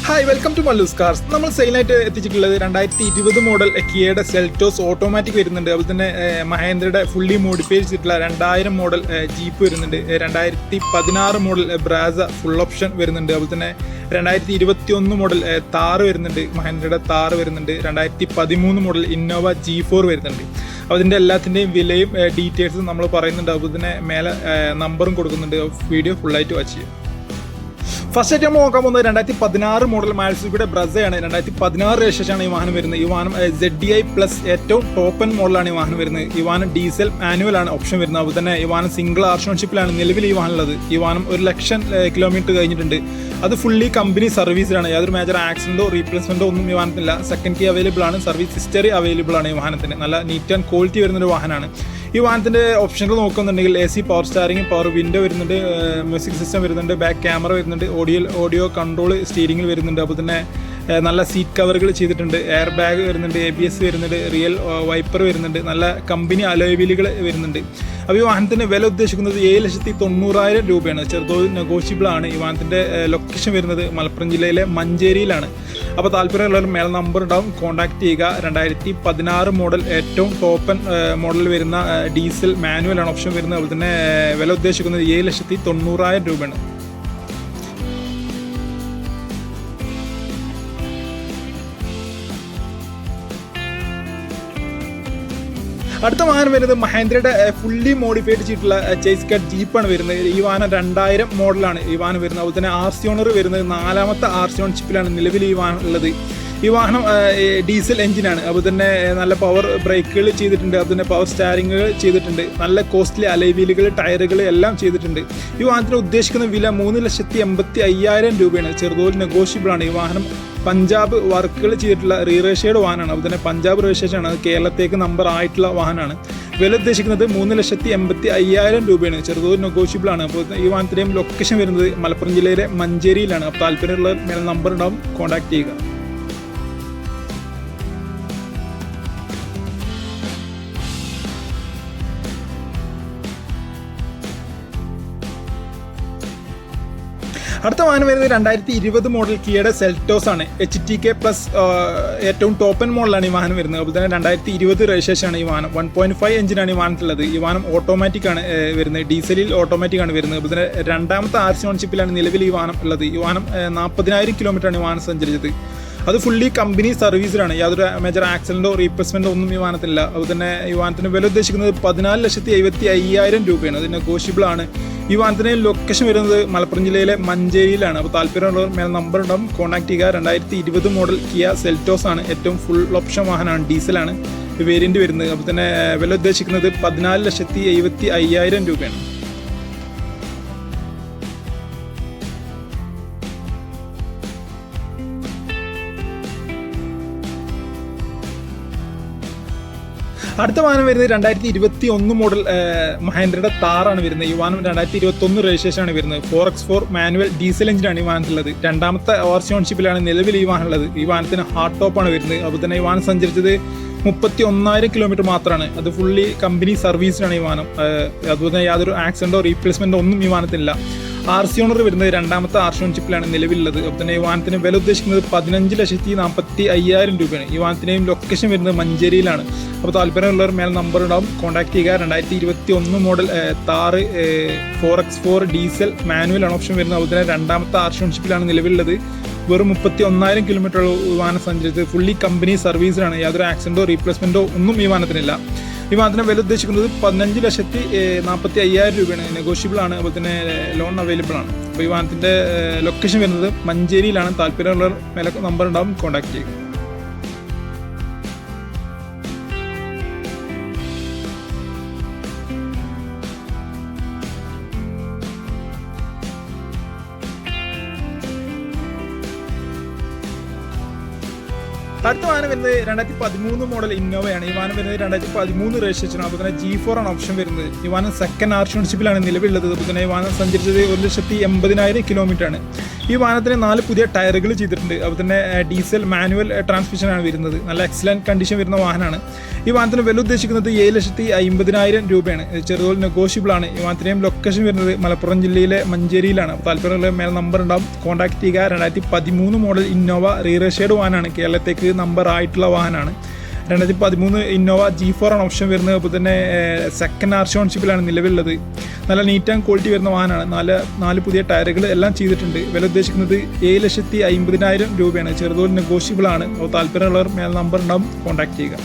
Hi welcome to Mallus cars. നമ്മൾ സെയിലായിട്ട് എത്തിച്ചിട്ടുള്ളത് 2020 മോഡൽ കിയയുടെ സെൽറ്റോസ് ഓട്ടോമാറ്റിക് വരുന്നുണ്ട്. അതുപോലെ തന്നെ മഹേന്ദ്രയുടെ ഫുള്ളി മോഡിഫൈ ചെയ്തിട്ടുള്ള 2000 മോഡൽ ജീപ്പ് വരുന്നുണ്ട്. 2016 മോഡൽ ബ്രാസ ഫുൾ ഓപ്ഷൻ വരുന്നുണ്ട്. അതുപോലെ തന്നെ 2021 മോഡൽ താർ വരുന്നുണ്ട്, മഹേന്ദ്രയുടെ താർ വരുന്നുണ്ട്. 2013 മോഡൽ ഇന്നോവ G4 വരുന്നുണ്ട്. അതിൻ്റെ എല്ലാത്തിൻ്റെയും വിലയും ഡീറ്റെയിൽസും നമ്മൾ പറയുന്നുണ്ട്. അതുപോലെ തന്നെ മേലെ നമ്പറും കൊടുക്കുന്നുണ്ട്. വീഡിയോ ഫുള്ളായിട്ട് വാച്ച് ചെയ്യും. ഫസ്റ്റ് ആയിട്ട് നമ്മൾ നോക്കാൻ പോകുന്നത് 2016 മോഡൽ മാരുതിയുടെ ബ്രസയാണ്. 2016 രജിസ്ട്രേഷനാണ് ഈ വാഹനം വരുന്നത്. ഈ വാഹനം ZDI പ്ലസ് ഏറ്റവും ടോപ്പ് എൻഡ് മോഡലാണ് ഈ വാഹനം വരുന്നത്. ഈ വാഹനം ഡീസൽ മാനുവലാണ് ഓപ്ഷൻ വരുന്നത്. അതുപോലെ തന്നെ ഈ വാഹനം സിംഗിൾ ആർഷോൺഷിപ്പിലാണ് നിലവിൽ ഈ വാഹനം ഉള്ളത്. ഈ വാഹനം 1,00,000 കിലോമീറ്റർ കഴിഞ്ഞിട്ടുണ്ട്. അത് ഫുള്ളി കമ്പനി സർവീസിലാണ്. യാതൊരു മേജർ ആക്സിഡൻറ്റോ റീപ്ലേസ്മെൻറ്റോ ഒന്നും ഈ വാഹനത്തിനില്ല. സെക്കൻഡ് കീ അവൈലബിൾ ആണ്. സർവീസ് ഹിസ്റ്ററി അവൈലബിൾ ആണ് ഈ വാഹനത്തിന്. നല്ല നീറ്റ് ആൻഡ് ക്വാളിറ്റി വരുന്നൊരു വാഹനമാണ്. ഈ വാഹനത്തിൻ്റെ ഓപ്ഷനുകൾ നോക്കുന്നുണ്ടെങ്കിൽ AC power steering, power window വരുന്നുണ്ട്, മ്യൂസിക് സിസ്റ്റം വരുന്നുണ്ട്, ബാക്ക് ക്യാമറ വരുന്നുണ്ട്, ഓഡിയോ കൺട്രോൾ സ്റ്റീരിങ്ങിൽ വരുന്നുണ്ട്. അപ്പോൾ തന്നെ നല്ല സീറ്റ് കവറുകൾ ചെയ്തിട്ടുണ്ട്, എയർ ബാഗ് വരുന്നുണ്ട്, ABS വരുന്നുണ്ട്, റിയൽ വൈപ്പർ വരുന്നുണ്ട്, നല്ല കമ്പനി അലോയ് വീലുകൾ വരുന്നുണ്ട്. അപ്പോൾ ഈ വാഹനത്തിൻ്റെ വില ഉദ്ദേശിക്കുന്നത് 7,90,000 രൂപയാണ്. ചെറുതോതിൽ നെഗോഷ്യബിൾ ആണ്. ഈ വാഹനത്തിൻ്റെ ലൊക്കേഷൻ വരുന്നത് മലപ്പുറം ജില്ലയിലെ മഞ്ചേരിയിലാണ്. അപ്പോൾ താല്പര്യമുള്ളവർ മേൽ നമ്പർ ഉണ്ടാവും, കോൺടാക്ട് ചെയ്യുക. 2016 മോഡൽ ഏറ്റവും ടോപ്പൻ മോഡൽ വരുന്ന ഡീസൽ മാനുവലാണ് ഓപ്ഷൻ വരുന്നത്. അതുപോലെ തന്നെ വില ഉദ്ദേശിക്കുന്നത് 7,90,000 രൂപയാണ്. അടുത്ത വാഹനം വരുന്നത് മഹേന്ദ്രയുടെ ഫുള്ളി മോഡിഫൈഡ് ചെയ്തിട്ടുള്ള ചേസ് കാറ്റ് ജീപ്പാണ് വരുന്നത്. ഈ വാഹനം 2000 മോഡലാണ് ഈ വാഹനം വരുന്നത്. അതുപോലെ തന്നെ RC ഓണർ വരുന്നത് 4ാമത്തെ RC ഓണർഷിപ്പിലാണ് നിലവിൽ ഈ വാഹനം ഉള്ളത്. ഈ വാഹനം ഡീസൽ എഞ്ചിനാണ്. അതുപോലെ തന്നെ നല്ല പവർ ബ്രേക്കുകൾ ചെയ്തിട്ടുണ്ട്. അതുപോലെ തന്നെ പവർ സ്റ്റാരിങ്ങുകൾ ചെയ്തിട്ടുണ്ട്. നല്ല കോസ്റ്റ്ലി അലോയ് വീലുകൾ, ടയറുകൾ എല്ലാം ചെയ്തിട്ടുണ്ട്. ഈ വാഹനത്തിന് ഉദ്ദേശിക്കുന്ന വില 3,85,000 രൂപയാണ്. ചെറുതോതിൽ നെഗോഷ്യബിൾ ആണ്. ഈ വാഹനം പഞ്ചാബ് വർക്കുകൾ ചെയ്തിട്ടുള്ള റീറേഷയുടെ വാഹനമാണ്. അതുപോലെ തന്നെ പഞ്ചാബ് രജിസ്ട്രേഷൻ ആണ്. കേരളത്തേക്ക് നമ്പർ ആയിട്ടുള്ള വാഹനമാണ്. വില ഉദ്ദേശിക്കുന്നത് 3,85,000 രൂപയാണ്. ചെറുതോതിൽ നെഗോഷ്യബിൾ ആണ്. അപ്പോൾ ഈ വാഹനത്തിൻ്റെയും ലൊക്കേഷൻ വരുന്നത് മലപ്പുറം ജില്ലയിലെ മഞ്ചേരിയിലാണ്. അപ്പോൾ താല്പര്യമുള്ള മേലെ നമ്പർ ഉണ്ടാവും, കോൺടാക്ട് ചെയ്യുക. അടുത്ത വാഹനം വരുന്നത് 2020 മോഡൽ കിയയുടെ സെൽറ്റോസ് ആണ്. HTK പ്ലസ് ഏറ്റവും ടോപ്പ് എൻഡ് മോഡലാണ് ഈ വാഹനം വരുന്നത്. അതുപോലെ തന്നെ 2020 രജിസ്ട്രേഷൻ ആണ് ഈ വാഹനം. 1.5 എഞ്ചിനാണ് ഈ വാഹനത്തിലുള്ളത്. ഈ വാഹനം ഓട്ടോമാറ്റിക് ആണ് വരുന്നത്. ഡീസലിൽ ഓട്ടോമാറ്റിക് ആണ് വരുന്നത്. അതുപോലെ തന്നെ 2ാമത്തെ RC ഓണർഷിപ്പിലാണ് നിലവിൽ ഈ വാഹനം ഉള്ളത്. ഈ വാഹനം 40,000 കിലോമീറ്ററാണ് ഈ വാഹനം സഞ്ചരിച്ചത്. അത് ഫുള്ളി കമ്പനി സർവീസിലാണ്. യാതൊരു മേജർ ആക്സിഡൻറ്റോ റീപ്ലേസ്മെൻറ്റോ ഒന്നും ഈ വാഹനത്തിലില്ല. അതുപോലെ തന്നെ ഈ വാഹനത്തിന് വില ഉദ്ദേശിക്കുന്നത് 14,75,000 രൂപയാണ്. അത് നെഗോഷ്യബിൾ ആണ്. ഈ വാഹനത്തിന് ലൊക്കേഷൻ വരുന്നത് മലപ്പുറം ജില്ലയിലെ മഞ്ചേരിയിലാണ്. അപ്പോൾ താല്പര്യമുള്ളവർ മേലെ നമ്പർ ഉണ്ടാവും, കോൺടാക്ട് ചെയ്യുക. 2020 മോഡൽ കിയ സെൽറ്റോസ് ആണ്. ഏറ്റവും ഫുൾ ഓപ്ഷൻ വാഹനമാണ്. ഡീസലാണ് വേരിയൻറ്റ് വരുന്നത്. അപ്പോൾ തന്നെ വില ഉദ്ദേശിക്കുന്നത് 14,75,000 രൂപയാണ്. അടുത്ത വാഹനം വരുന്നത് 2021 മോഡൽ മഹേന്ദ്രയുടെ താറാണ് വരുന്നത്. ഈ വാഹനം 2021 രജിസ്ട്രേഷനാണ് വരുന്നത്. 4x4 മാനുവൽ ഡീസൽ എഞ്ചിനാണ് ഈ വാഹനത്തിലുള്ളത്. 2ാമത്തെ RC ഓണർഷിപ്പിലാണ് നിലവിൽ ഈ വാഹനം ഉള്ളത്. ഈ വാഹനത്തിന് ഹാർഡ് ടോപ്പാണ് വരുന്നത്. അതുപോലെ തന്നെ ഈ വാഹനം സഞ്ചരിച്ചത് 31,000 കിലോമീറ്റർ മാത്രമാണ്. അത് ഫുള്ളി കമ്പനി സർവീസിനാണ് ഈ വാഹനം. അതുപോലെ തന്നെ യാതൊരു ആക്സിഡൻറ്റോ റീപ്ലേസ്മെൻറ്റോ ഒന്നും ഈ വാഹനത്തിനില്ല. RC ഓണർ വരുന്നത് 2ാമത്തെ RC ഓണർഷിപ്പിലാണ് നിലവിലുള്ളത്. അപ്പോൾ തന്നെ ഈ വാഹനത്തിന് വില ഉദ്ദേശിക്കുന്നത് 15,45,000 രൂപയാണ്. ഈ വാഹനത്തിൻ്റെയും ലൊക്കേഷൻ വരുന്നത് മഞ്ചേരിയിലാണ്. അപ്പോൾ താല്പര്യമുള്ളവർ മേലെ നമ്പർ ഉണ്ടാവും, കോൺടാക്ട് ചെയ്യുക. 2021 മോഡൽ താറ് 4x4 ഡീസൽ മാനുവലാണ് ഓപ്ഷൻ വരുന്നത്. അതുപോലെ തന്നെ 2ാമത്തെ RC ഓണർഷിപ്പിലാണ് നിലവിലുള്ളത്. വെറും 31,000 കിലോമീറ്റർ ഈ വാഹനം സഞ്ചരിച്ചത്. ഫുള്ളി കമ്പനി സർവീസിലാണ്. യാതൊരു ആക്സിഡൻറ്റോ റീപ്ലേസ്മെൻറ്റോ ഒന്നും ഈ വാഹനത്തിനില്ല. ഈ വാഹനത്തിന് വില ഉദ്ദേശിക്കുന്നത് 15,45,000 രൂപയാണ്. നെഗോഷ്യബിൾ ആണ്. അതുപോലെ തന്നെ ലോൺ അവൈലബിൾ ആണ്. അപ്പോൾ ഈ വാഹനത്തിൻ്റെ ലൊക്കേഷൻ വരുന്നത് മഞ്ചേരിയിലാണ്. താല്പര്യമുള്ളവർ മേലെ നമ്പർ ഉണ്ടാവും, കോൺടാക്ട് ചെയ്യുക. അടുത്ത വാഹനം വരുന്നത് 2013 മോഡൽ ഇന്നോവയാണ്. ഈ വാഹനം വരുന്നത് 2013 രജിസ്ട്രേഷൻ. അപ്പോൾ തന്നെ G4 ആണ് ഓപ്ഷൻ വരുന്നത്. ഈ വാഹനം സെക്കൻഡ് ആർഷോൺഷിപ്പിലാണ് നിലവിലുള്ളത്. അപ്പോൾ തന്നെ ഈ വാഹനം സഞ്ചരിച്ചത് 1,80,000 കിലോമീറ്റർ ആണ്. ഈ വാഹനത്തിന് 4 പുതിയ ടയറുകൾ ചെയ്തിട്ടുണ്ട്. അപ്പോൾ തന്നെ ഡീസൽ മാനുവൽ ട്രാൻസ്മിഷനാണ് വരുന്നത്. നല്ല എക്സലൻറ്റ് കണ്ടീഷൻ വരുന്ന വാഹനമാണ്. ഈ വാഹനത്തിന് വില ഉദ്ദേശിക്കുന്നത് 7,50,000 രൂപയാണ്. ചെറുതോൽ നെഗോഷ്യബിൾ ആണ്. ഈ വാഹനത്തിൻ്റെയും ലൊക്കേഷൻ വരുന്നത് മലപ്പുറം ജില്ലയിലെ മഞ്ചേരിയിലാണ്. അപ്പോൾ താല്പര്യമുള്ള മേൽ നമ്പർ ഉണ്ടാവും, കോൺടാക്ട് ചെയ്യുക. 2013 മോഡൽ ഇന്നോവ റീറേഷേഡ് വാഹനമാണ്. കേരളത്തേക്ക് നമ്പർ ആയിട്ടുള്ള വാഹനമാണ്. 2013 ഇന്നോവ G4 ആണ് ഓപ്ഷൻ വരുന്നത്. അപ്പോൾ തന്നെ സെക്കൻഡ് ആർഷോൺഷിപ്പിലാണ് നിലവിലുള്ളത്. നല്ല നീറ്റ് ആൻഡ് ക്വാളിറ്റി വരുന്ന വാഹനമാണ്. 4 പുതിയ ടയറുകൾ എല്ലാം ചെയ്തിട്ടുണ്ട്. വില ഉദ്ദേശിക്കുന്നത് 7,50,000 രൂപയാണ്. ചെറുതോൽ നെഗോഷ്യബിൾ ആണ്. അപ്പോൾ താല്പര്യമുള്ളവർ മേൽ നമ്പർ ഉണ്ടാവും, കോൺടാക്ട് ചെയ്യുക.